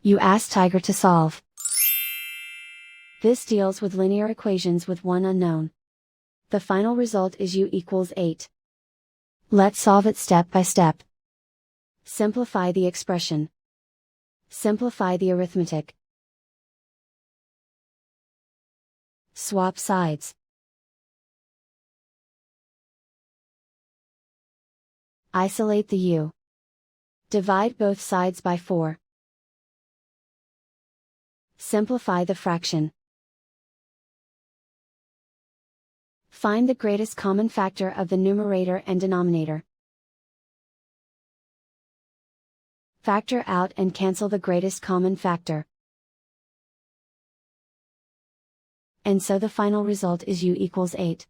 You ask Tiger to solve. This deals with linear equations with one unknown. The final result is u equals 8. Let's solve it step by step. Simplify the expression. Simplify the arithmetic. Swap sides. Isolate the u. Divide both sides by 4. Simplify the fraction. Find the greatest common factor of the numerator and denominator. Factor out and cancel the greatest common factor. And so the final result is u equals 8.